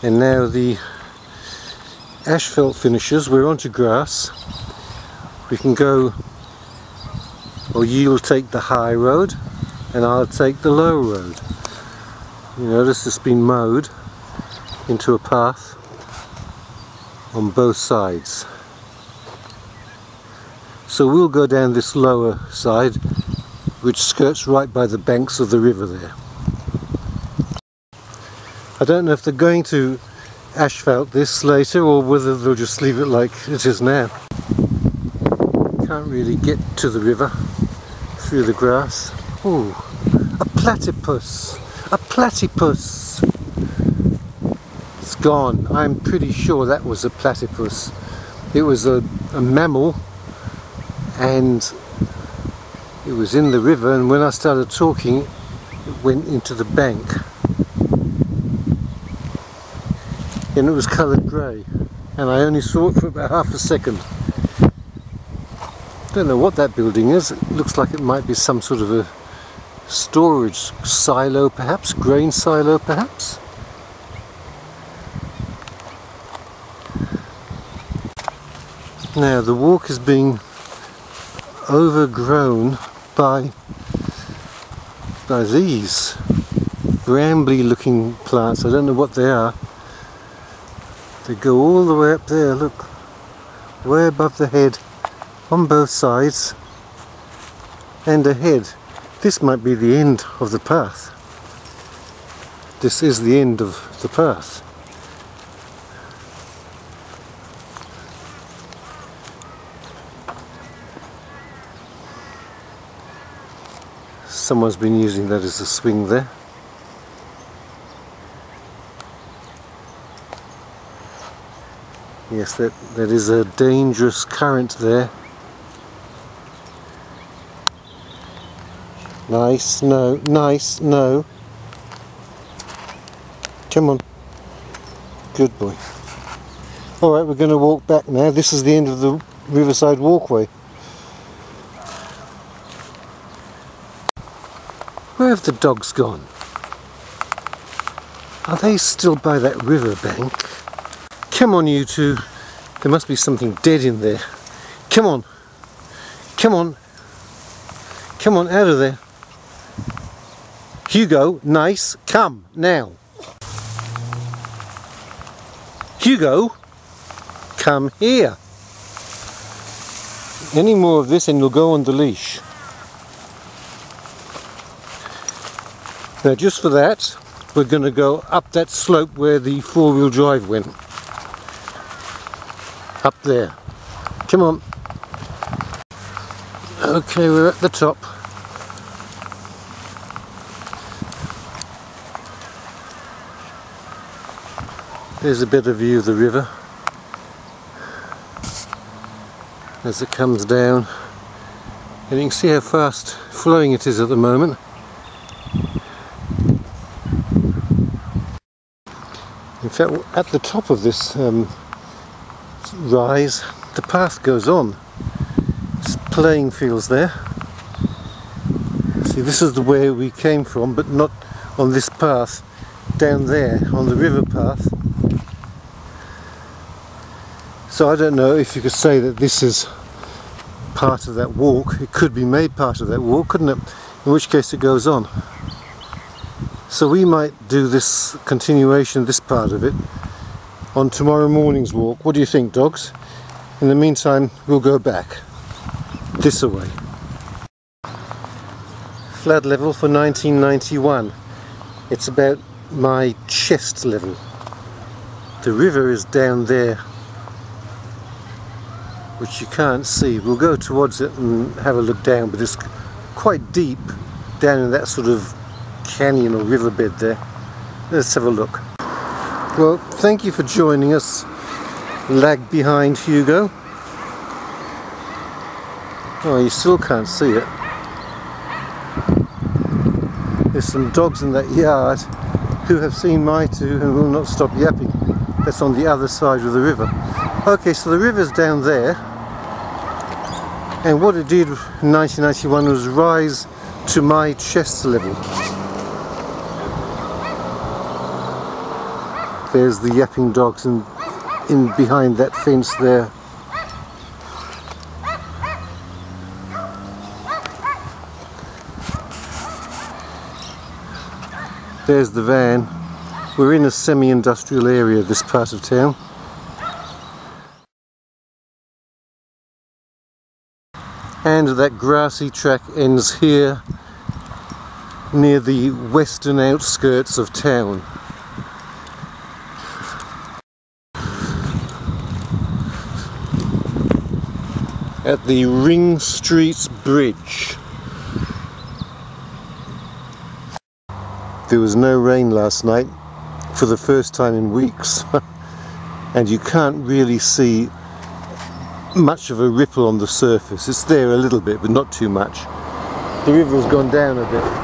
And now the asphalt finishes, we're onto grass. We can go, or you'll take the high road and I'll take the low road. You notice it's been mowed into a path on both sides. So we'll go down this lower side, which skirts right by the banks of the river there. I don't know if they're going to asphalt this later or whether they'll just leave it like it is now. Can't really get to the river through the grass. Ooh, a platypus! A platypus! It's gone. I'm pretty sure that was a platypus. It was a mammal, and it was in the river, and when I started talking it went into the bank. And it was coloured grey, and I only saw it for about half a second. Don't know what that building is. It looks like it might be some sort of a storage silo perhaps, grain silo perhaps. Now the walk is being overgrown by these brambly looking plants. I don't know what they are. They go all the way up there, look, way above the head, on both sides and ahead. This might be the end of the path. This is the end of the path. Someone's been using that as a swing there. Yes, that is a dangerous current there. Nice, no, nice, no. Come on. Good boy. Alright, we're going to walk back now. This is the end of the riverside walkway. Where have the dogs gone? Are they still by that river bank? Come on, you two. There must be something dead in there. Come on. Come on. Come on, out of there. Hugo, nice. Come, now. Hugo, come here. Any more of this and you'll go on the leash. Now just for that, we're going to go up that slope where the four-wheel drive went. Up there. Come on. Okay, we're at the top. There's a better view of the river as it comes down, and you can see how fast flowing it is at the moment. In fact, at the top of this rise, the path goes on. It's playing fields there. See, this is the way we came from, but not on this path. Down there on the river path. So I don't know if you could say that this is part of that walk. It could be made part of that walk, couldn't it? In which case it goes on. So we might do this continuation, this part of it, on tomorrow morning's walk. What do you think, dogs? In the meantime, we'll go back this way. Flood level for 1991. It's about my chest level. The river is down there, which you can't see. We'll go towards it and have a look down, but it's quite deep down in that sort of canyon or riverbed there. Let's have a look. Well, thank you for joining us. Lag behind Hugo. Oh, you still can't see it. There's some dogs in that yard who have seen my two and will not stop yapping. That's on the other side of the river. Okay, so the river's down there, and what it did in 1991 was rise to my chest level. There's the yapping dogs in behind that fence there. There's the van. We're in a semi-industrial area, this part of town. And that grassy track ends here near the western outskirts of town. At the Ring Street Bridge. There was no rain last night for the first time in weeks and you can't really see much of a ripple on the surface. It's there a little bit but not too much. The river has gone down a bit.